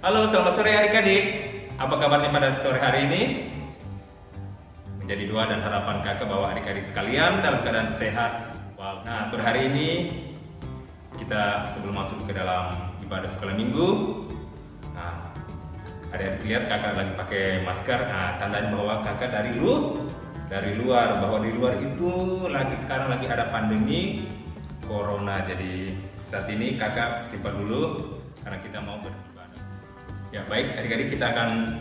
Halo, selamat sore adik-adik. Apa kabarnya pada sore hari ini? Menjadi doa dan harapan kakak bahwa adik-adik sekalian dalam keadaan sehat. Nah, sore hari ini kita sebelum masuk ke dalam ibadah sekolah minggu, nah, adik-adik lihat kakak lagi pakai masker. Nah, tandanya bahwa kakak dari luar, bahwa di luar itu sekarang lagi ada pandemi corona. Jadi saat ini kakak simpan dulu karena kita mau beribadah. Ya baik adik-adik, kita akan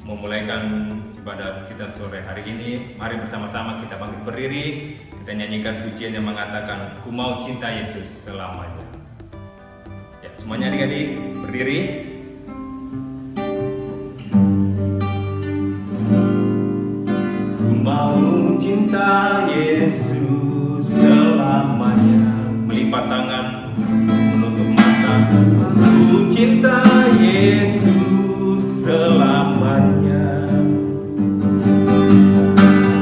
memulaikan ibadah kita sore hari ini. Mari bersama-sama kita bangkit berdiri, kita nyanyikan pujian yang mengatakan Ku mau cinta Yesus selamanya. Ya, semuanya adik-adik berdiri. Ku mau cinta Yesus selamanya. Melipat tangan, menutup mata. Ku cinta Yesus selamanya.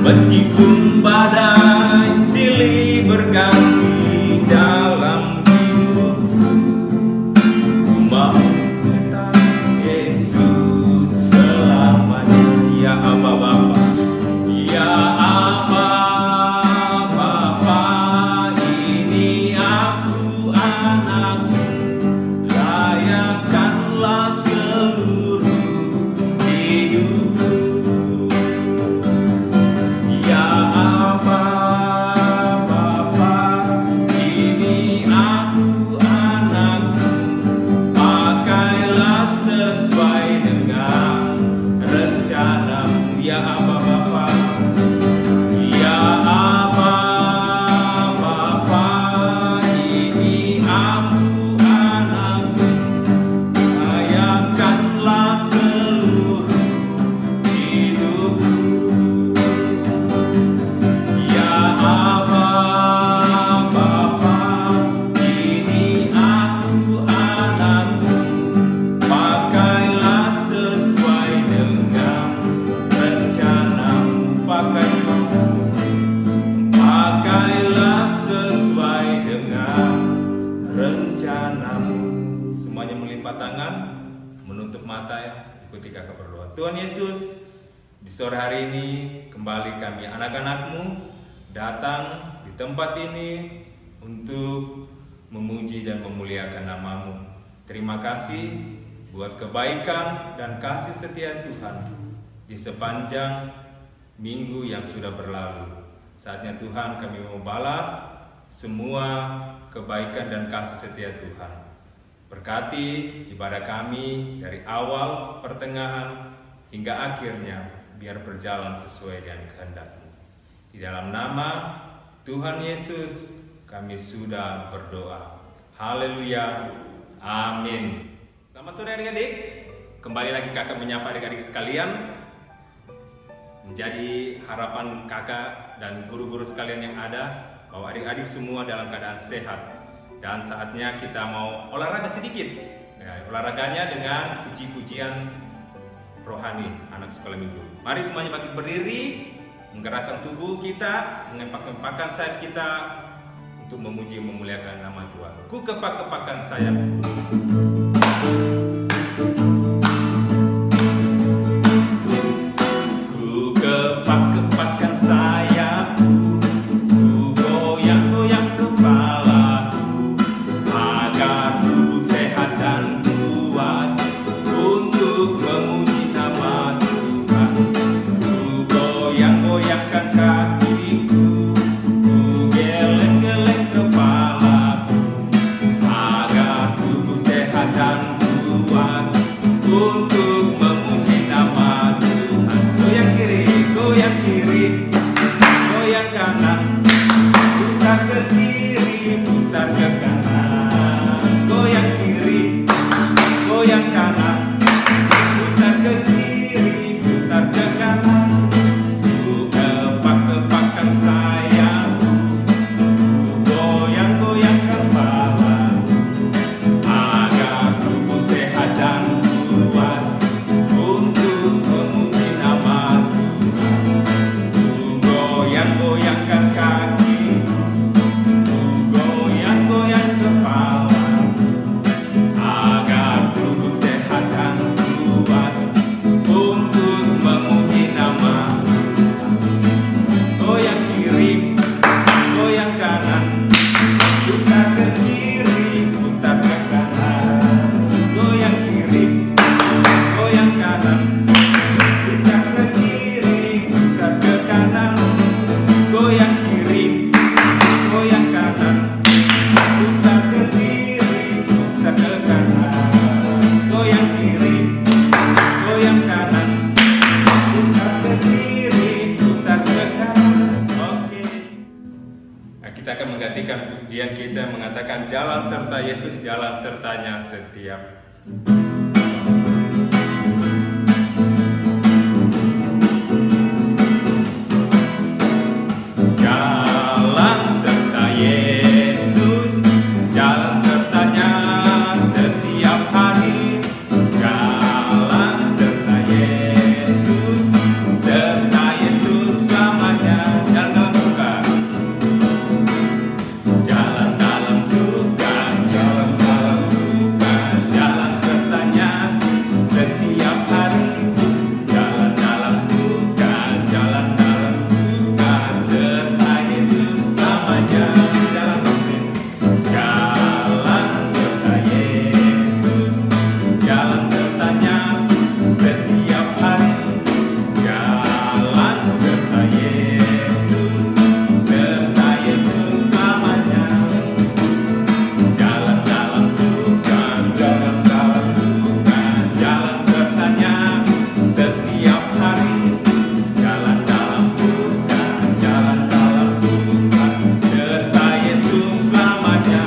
Meskipun badai silih berganti dalam hidupku, ku mau cinta Yesus selamanya. Ya Aba Bapa, ya Aba Bapa, ini aku anakmu, layakkanlah seluruh hidupku. Ya Aba Bapa, ini aku anakmu, pakailah sesuai dengan rencanamu. Ya Aba Bapa, ya Aba Bapa, ini aku anakmu, layakkanlah seluruh hidupku. Ya Aba Bapa, ini aku anakmu, pakailah sesuai dengan rencanamu. Pakailah sesuai dengan rencanamu. Semuanya melipat tangan, menutup mata ya. Ikuti kakak berdoa. Tuhan Yesus, di sore hari ini kembali kami anak-anakmu datang di tempat ini untuk memuji dan memuliakan namamu. Terima kasih buat kebaikan dan kasih setia Tuhan di sepanjang minggu yang sudah berlalu. Saatnya Tuhan kami mau balas semua kebaikan dan kasih setia Tuhan. Berkati ibadah kami dari awal, pertengahan, hingga akhirnya, biar berjalan sesuai dengan kehendak-Mu. Di dalam nama Tuhan Yesus kami sudah berdoa. Haleluya. Amin. Selamat sore adik-adik. Kembali lagi kakak menyapa adik-adik sekalian. Menjadi harapan kakak dan guru-guru sekalian yang ada bahwa adik-adik semua dalam keadaan sehat. Dan saatnya kita mau olahraga sedikit. Ya, olahraganya dengan puji-pujian rohani anak sekolah minggu. Mari semuanya bangkit berdiri, menggerakkan tubuh kita, mengepak-ngepakkan sayap kita untuk memuji memuliakan nama Tuhan. Ku kepak-kepakan sayap. Ku kepak-kepakan sayapku, ku goyang-goyang kepalaku, agar tubuh sehat dan kuat untuk memuji nama Tuhan. Ku goyang-goyangkan kakiku, ku geleng-geleng kepalaku, agar tubuh sehat dan kuat untuk memuji nama Tuhan. Goyang kiri, goyang kiri, goyang kanan, putar ke kiri, putar ke kanan. Goyang kiri, goyang kanan, putar ke kiri, putar ke kanan. Ku kepak-kepakkan sayapku, ku goyang-goyang kepalaku, agar tubuh sehat dan kuat untuk memuji nama Tuhan. Ku goyang-goyangkan kaki, ku goyang-goyang kepala, agar tubuh sehat dan pujian kita mengatakan jalan serta Yesus, jalan sertanya setiap. Jalan serta Yesus, jalan sertanya setiap hari. Jalan serta Yesus, serta Yesus selamanya. Jalan dalam suka, jalan dalam suka, jalan dalam duka, jalan sertanya setiap hari. Jalan dalam suka, jalan dalam duka, serta Yesus selamanya. Jalan jalan serta Yesus, jalan sertanya setiap hari. Jalan serta Yesus, serta Yesus selamanya. Jalan dalam suka, jalan dalam duka, jalan sertanya setiap hari. Jalan dalam suka, jalan dalam duka, serta Yesus selamanya.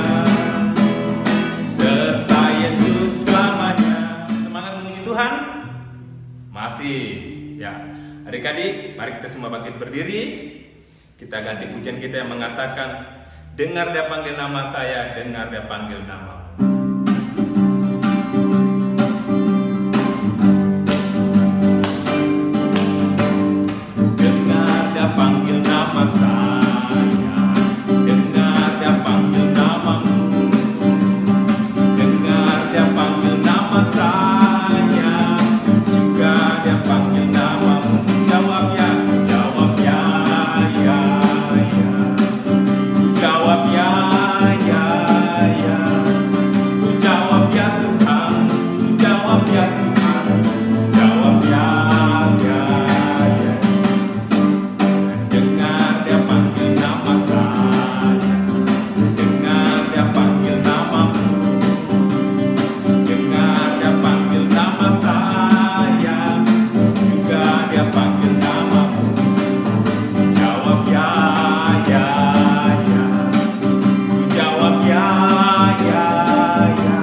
Serta Yesus selamanya. Semangat memuji Tuhan. Masih ya, adik-adik, mari kita semua bangkit berdiri. Kita ganti pujian kita yang mengatakan, dengar dia panggil nama saya, dengar dia panggil namamu. Dengar dia panggil nama saya, dengar dia panggil namamu. Dengar dia panggil nama saya, juga dia panggil namamu. Jawab ya, jawab ya, ya, ya. Jawab ya, ya, ya. Ku jawab ya Tuhan, ku jawab ya Tuhan. Jawab ya, ya, ya. Dengar dia panggil nama saya, dengar dia panggil namamu. Dengar dia panggil nama saya, juga dia panggil namamu. Jawab ya, ya, ya. Ku jawab ya, ya, ya.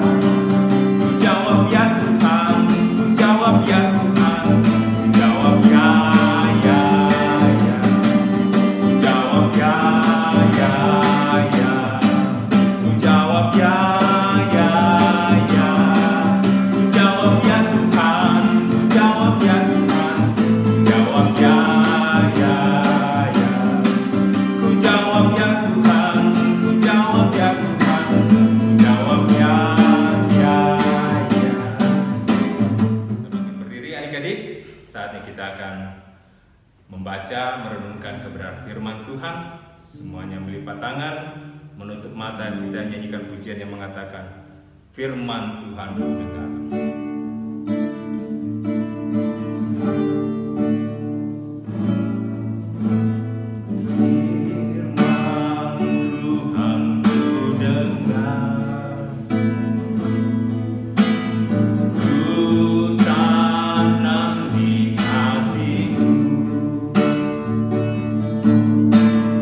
Ku jawab ya Tuhan, ku jawab ya Tuhan. Jawab ya, ya, ya. Ku jawab ya, ya, ya. Ku jawab ya, ya, ya. Ku jawab ya Tuhan, ku jawab ya Tuhan. Jawab ya, ya, ya. Ku jawab ya Tuhan, ku jawab ya Tuhan. Jawab ya, ya, ya. Bangkit berdiri adik-adik. Saatnya kita akan membaca, merenungkan kebenaran firman Tuhan. Semuanya melipat tangan, menutup mata, kita nyanyikan pujian yang mengatakan, firman Tuhan ku dengar. Firman Tuhan ku dengar, ku tanam di hatiku.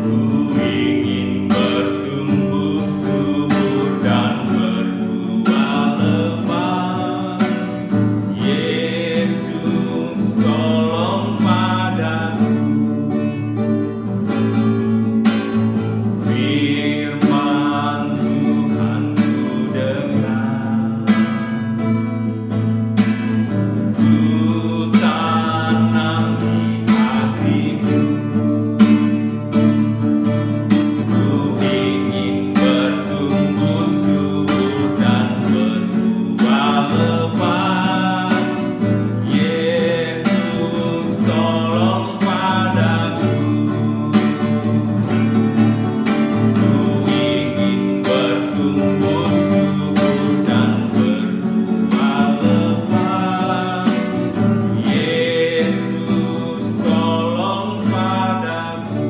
Ku ingin bertumbuh subur dan berbuah lebat. Yesus tolong padaku. Firman Tuhan ku dengar, ku tanam di hatiku. Ku ingin bertumbuh subur dan berbuah lebat. Yesus tolong padaku. Ku ingin bertumbuh subur dan berbuah lebat. Yesus tolong padaku.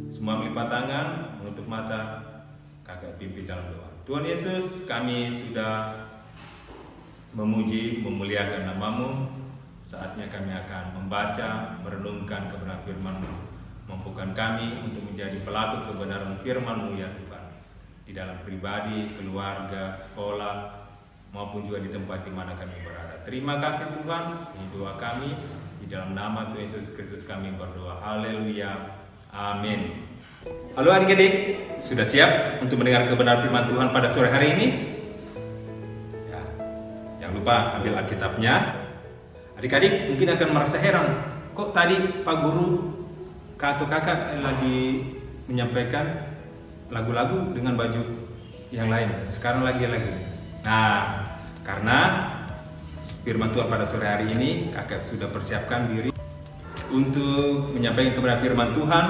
Semua melipat tangan, menutup mata, kakak pimpin dalam doa. Tuhan Yesus, kami sudah memuji, memuliakan namamu. Saatnya kami akan membaca, merenungkan kebenaran firman-Mu. Mampukan kami untuk menjadi pelaku kebenaran firman-Mu ya Tuhan. di dalam pribadi, keluarga, sekolah, maupun juga di tempat di mana kami berada. Terima kasih Tuhan, ini doa kami, di dalam nama Tuhan Yesus Kristus kami berdoa. Haleluya, amin. Halo adik-adik, sudah siap untuk mendengar kebenaran firman Tuhan pada sore hari ini? Ya, jangan lupa ambil Alkitabnya. Adik-adik mungkin akan merasa heran, kok tadi Pak Guru atau kakak lagi menyampaikan lagu-lagu dengan baju yang lain, sekarang lagi. Nah, karena firman Tuhan pada sore hari ini, kakak sudah persiapkan diri untuk menyampaikan kebenaran firman Tuhan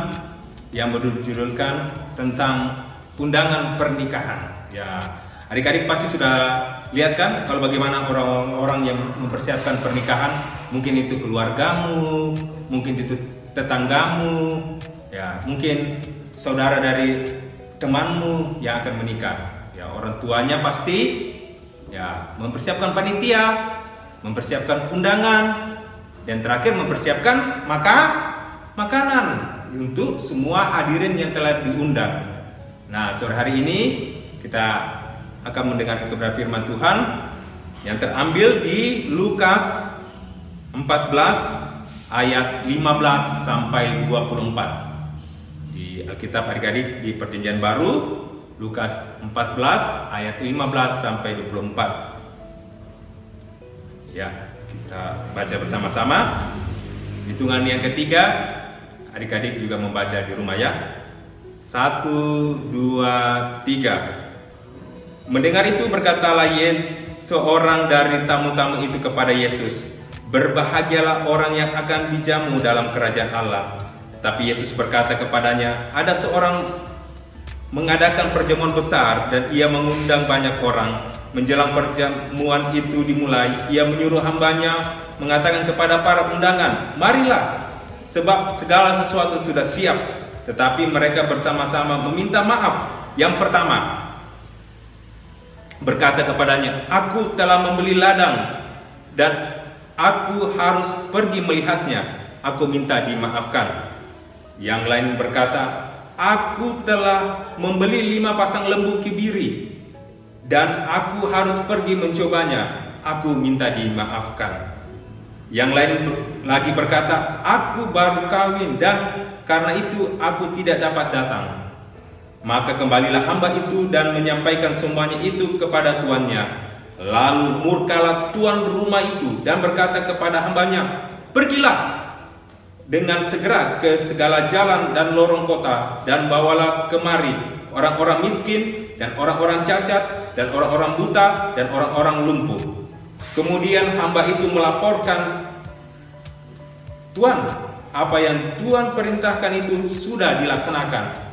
yang berjudulkan tentang undangan pernikahan. Ya, adik-adik pasti sudah lihat kan kalau bagaimana orang-orang yang mempersiapkan pernikahan, mungkin itu keluargamu, mungkin itu tetanggamu, ya mungkin saudara dari temanmu yang akan menikah. Ya, orang tuanya pasti ya mempersiapkan panitia, mempersiapkan undangan, dan terakhir mempersiapkan makanan untuk semua hadirin yang telah diundang. Nah, sore hari ini kita akan mendengar kebenaran firman Tuhan yang terambil di Lukas 14 ayat 15 sampai 24. Di Alkitab adik-adik di Perjanjian Baru, Lukas 14 ayat 15 sampai 24. Ya, kita baca bersama-sama. Hitungan yang ketiga, adik-adik juga membaca di rumah ya. 1, 2, 3. Mendengar itu berkatalah seorang dari tamu-tamu itu kepada Yesus, "Berbahagialah orang yang akan dijamu dalam kerajaan Allah." Tapi Yesus berkata kepadanya, "Ada seorang mengadakan perjamuan besar dan ia mengundang banyak orang. Menjelang perjamuan itu dimulai, ia menyuruh hambanya mengatakan kepada para undangan, 'Marilah, sebab segala sesuatu sudah siap.' Tetapi mereka bersama-sama meminta maaf. Yang pertama berkata kepadanya, 'Aku telah membeli ladang dan aku harus pergi melihatnya. Aku minta dimaafkan.' Yang lain berkata, 'Aku telah membeli 5 pasang lembu kibiri dan aku harus pergi mencobanya. Aku minta dimaafkan.' Yang lain lagi berkata, 'Aku baru kawin dan karena itu aku tidak dapat datang.' Maka kembalilah hamba itu dan menyampaikan semuanya itu kepada tuannya. Lalu murkalah tuan rumah itu dan berkata kepada hambanya, 'Pergilah dengan segera ke segala jalan dan lorong kota dan bawalah kemari orang-orang miskin dan orang-orang cacat dan orang-orang buta dan orang-orang lumpuh.' Kemudian hamba itu melaporkan, 'Tuan, apa yang Tuan perintahkan itu sudah dilaksanakan.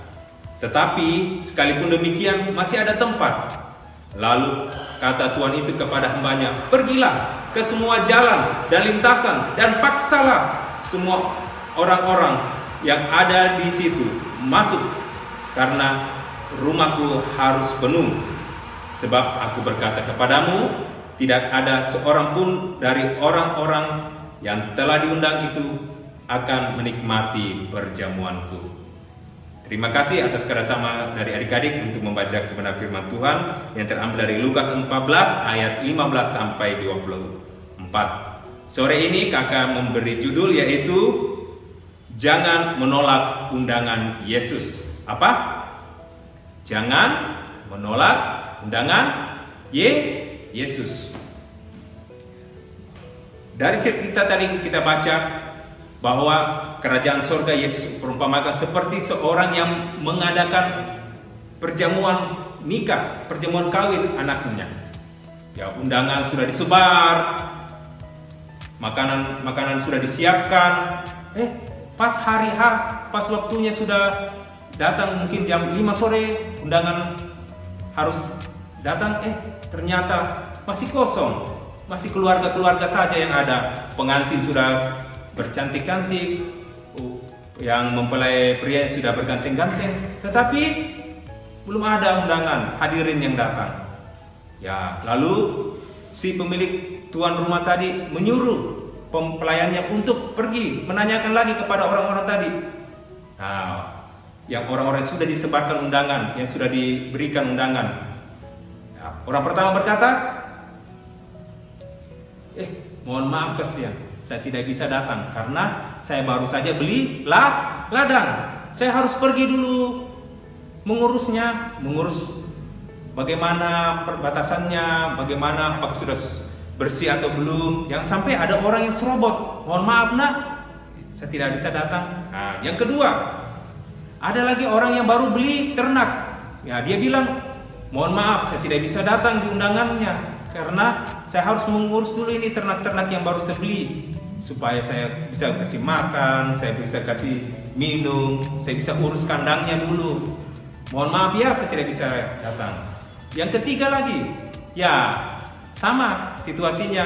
Tetapi sekalipun demikian masih ada tempat.' Lalu kata tuan itu kepada hambanya, 'Pergilah ke semua jalan dan lintasan dan paksalah semua orang-orang yang ada di situ masuk, karena rumahku harus penuh. Sebab aku berkata kepadamu, tidak ada seorang pun dari orang-orang yang telah diundang itu akan menikmati perjamuanku.'" Terima kasih atas kerjasama dari adik-adik untuk membaca kebenaran firman Tuhan yang terambil dari Lukas 14 ayat 15 sampai 24. Sore ini kakak memberi judul yaitu Jangan Menolak Undangan Yesus. Apa? Jangan menolak undangan Yesus. Dari cerita tadi kita baca bahwa kerajaan surga Yesus perumpamakan seperti seorang yang mengadakan perjamuan nikah, perjamuan kawin anaknya. Ya, undangan sudah disebar, makanan sudah disiapkan. Pas hari H, pas waktunya sudah datang, mungkin jam 5 sore undangan harus datang, ternyata masih kosong, masih keluarga-keluarga saja yang ada. Pengantin sudah bercantik-cantik, yang mempelai pria sudah berganteng-ganteng, tetapi belum ada undangan hadirin yang datang. Ya, lalu si pemilik tuan rumah tadi menyuruh pelayannya untuk pergi menanyakan lagi kepada orang-orang tadi. Nah, yang orang-orang yang sudah disebarkan undangan, yang sudah diberikan undangan. Nah, orang pertama berkata, mohon maaf kasihan, saya tidak bisa datang karena saya baru saja beli ladang. Saya harus pergi dulu mengurusnya, mengurus bagaimana perbatasannya, bagaimana apakah sudah bersih atau belum. Jangan sampai ada orang yang serobot. Mohon maaf nak, saya tidak bisa datang. Nah, yang kedua, ada lagi orang yang baru beli ternak. Ya, dia bilang, mohon maaf, saya tidak bisa datang di undangannya karena saya harus mengurus dulu ini ternak-ternak yang baru saya beli, supaya saya bisa kasih makan, saya bisa kasih minum, saya bisa urus kandangnya dulu. Mohon maaf ya, saya tidak bisa datang. Yang ketiga lagi, ya sama situasinya,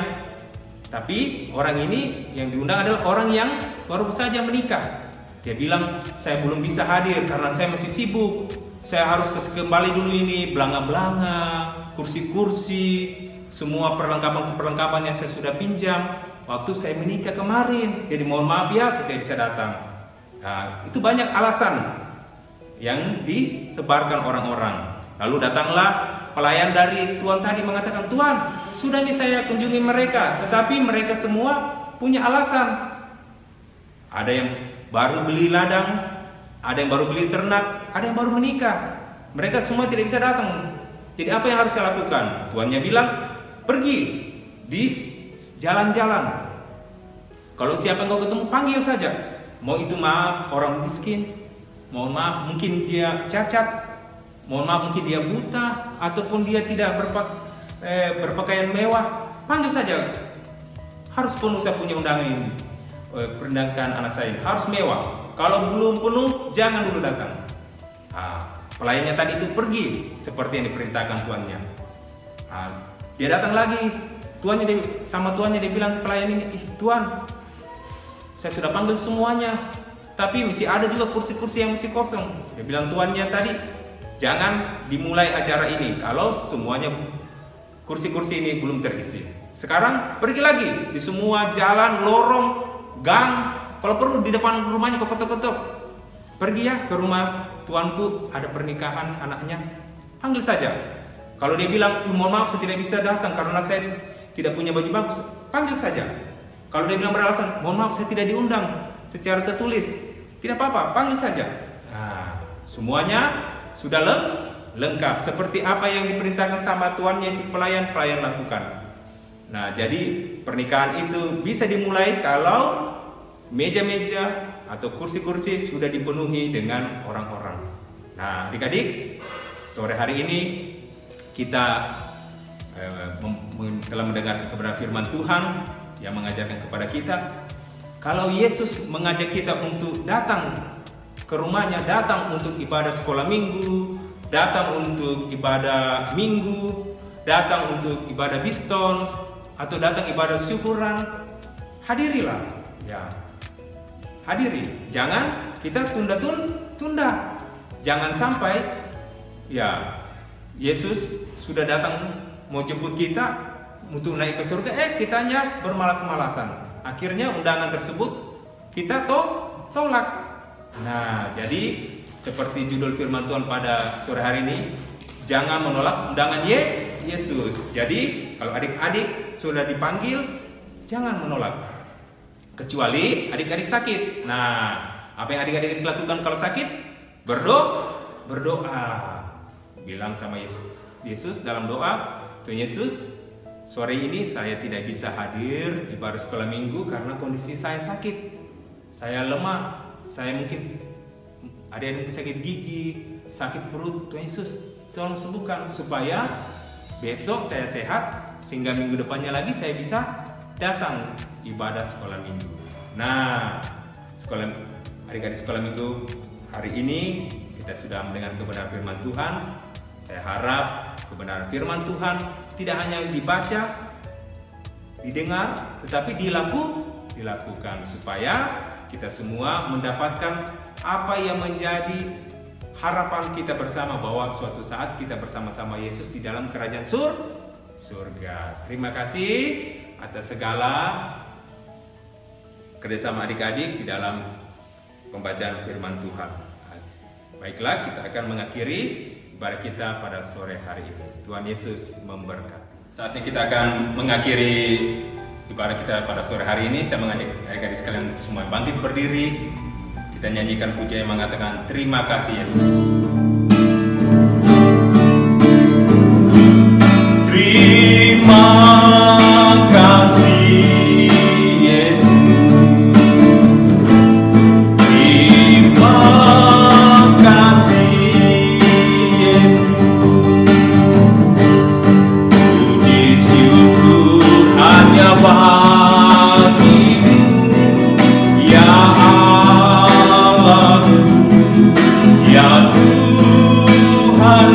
tapi orang ini yang diundang adalah orang yang baru saja menikah. Dia bilang, saya belum bisa hadir karena saya masih sibuk. Saya harus kembali dulu ini belanga-belanga, kursi-kursi, semua perlengkapan-perlengkapan yang saya sudah pinjam waktu saya menikah kemarin. Jadi mohon maaf ya, saya tidak bisa datang. Nah, itu banyak alasan yang disebarkan orang-orang. Lalu datanglah pelayan dari Tuhan tadi mengatakan, Tuhan, sudah nih saya kunjungi mereka, tetapi mereka semua punya alasan. Ada yang baru beli ladang, ada yang baru beli ternak, ada yang baru menikah. Mereka semua tidak bisa datang. Jadi apa yang harus saya lakukan? Tuannya bilang, pergi di jalan-jalan. Kalau siapa yang kau ketemu, panggil saja. Mau itu maaf orang miskin, mohon maaf mungkin dia cacat, mohon maaf mungkin dia buta, ataupun dia tidak berpakaian mewah, panggil saja. Harus penuh saya punya undangan ini. Pernikahan anak saya harus mewah. Kalau belum penuh, jangan dulu datang. Pelayannya tadi itu pergi seperti yang diperintahkan tuannya. Dia datang lagi, sama tuannya dia bilang pelayan ini, Tuan, saya sudah panggil semuanya, tapi masih ada juga kursi-kursi yang masih kosong. Dia bilang tuannya tadi, jangan dimulai acara ini kalau semuanya kursi-kursi ini belum terisi. Sekarang pergi lagi di semua jalan, lorong, gang, kalau perlu di depan rumahnya kau ketok-ketok. Pergi ya ke rumah tuanku, ada pernikahan anaknya, panggil saja. Kalau dia bilang, mohon maaf saya tidak bisa datang karena saya tidak punya baju bagus, panggil saja. Kalau dia bilang beralasan, mohon maaf saya tidak diundang secara tertulis, tidak apa-apa, panggil saja. Nah, semuanya sudah lengkap seperti apa yang diperintahkan sama tuannya, itu pelayan lakukan. Nah, jadi pernikahan itu bisa dimulai kalau meja-meja atau kursi-kursi sudah dipenuhi dengan orang-orang. Nah, adik-adik, sore hari ini kita telah mendengar kebenaran firman Tuhan yang mengajarkan kepada kita, kalau Yesus mengajak kita untuk datang ke rumahnya, datang untuk ibadah sekolah minggu, datang untuk ibadah minggu, datang untuk ibadah biston, atau datang ibadah syukuran, hadirilah, ya. Hadiri, jangan kita tunda. Jangan sampai ya Yesus sudah datang mau jemput kita untuk naik ke surga, kitanya bermalas-malasan. Akhirnya undangan tersebut kita tolak. Nah, jadi seperti judul firman Tuhan pada sore hari ini, jangan menolak undangan Yesus. Jadi kalau adik-adik sudah dipanggil, jangan menolak. Kecuali adik-adik sakit. Nah, apa yang adik-adik lakukan kalau sakit? Berdoa. Bilang sama Yesus dalam doa, Tuhan Yesus, sore ini saya tidak bisa hadir ibadah sekolah minggu karena kondisi saya sakit. Saya lemah. Saya mungkin ada yang sakit gigi, sakit perut. Tuhan Yesus, tolong sembuhkan supaya besok saya sehat sehingga minggu depannya lagi saya bisa datang ibadah sekolah minggu. Nah, adik-adik sekolah minggu hari ini kita sudah mendengar kebenaran firman Tuhan. Saya harap kebenaran firman Tuhan tidak hanya dibaca, didengar, tetapi dilakukan supaya kita semua mendapatkan apa yang menjadi harapan kita bersama, bahwa suatu saat kita bersama-sama Yesus di dalam kerajaan surga. Terima kasih atas segala kerjasama adik-adik di dalam pembacaan firman Tuhan. Baiklah, kita akan mengakhiri ibadah kita pada sore hari ini. Tuhan Yesus memberkati. Saatnya kita akan mengakhiri ibadah kita pada sore hari ini. Saya mengajak adik-adik sekalian semua bangkit berdiri. Kita nyanyikan pujian yang mengatakan terima kasih Yesus. Terima kasih Yesus. Terima kasih Yesus. Puji syukur hanya bagimu ya Allah, ya Tuhan.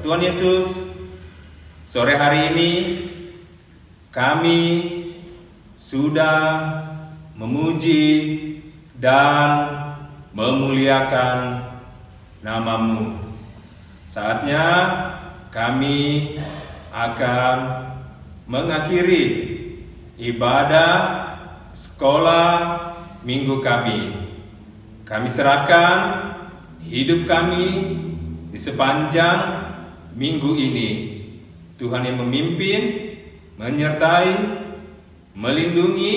Tuhan Yesus, sore hari ini kami sudah memuji dan memuliakan nama-Mu. Saatnya kami akan mengakhiri ibadah sekolah minggu kami. Kami serahkan hidup kami di sepanjang minggu ini. Tuhan yang memimpin, menyertai, melindungi,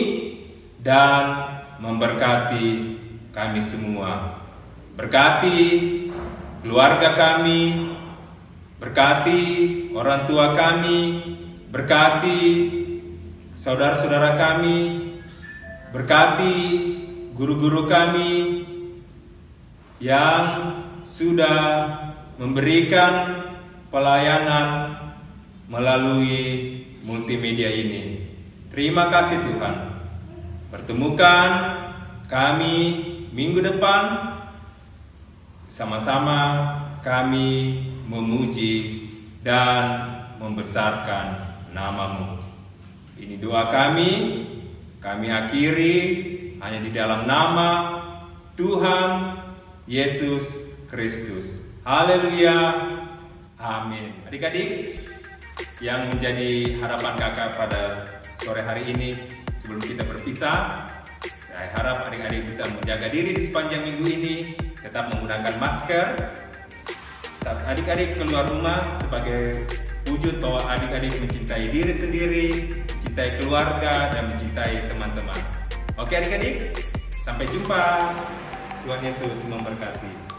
dan memberkati kami semua. Berkati keluarga kami, berkati orang tua kami, berkati saudara-saudara kami, berkati guru-guru kami yang sudah memberikan pelayanan melalui multimedia ini. Terima kasih Tuhan. Pertemukan kami minggu depan. Sama-sama kami memuji dan membesarkan nama-Mu. Ini doa kami akhiri hanya di dalam nama Tuhan Yesus Kristus. Haleluya. Amin. Adik-adik yang menjadi harapan kakak pada sore hari ini, sebelum kita berpisah, saya harap adik-adik bisa menjaga diri di sepanjang minggu ini, tetap menggunakan masker saat adik-adik keluar rumah, sebagai wujud bahwa adik-adik mencintai diri sendiri, mencintai keluarga, dan mencintai teman-teman. Oke adik-adik, sampai jumpa. Tuhan Yesus memberkati.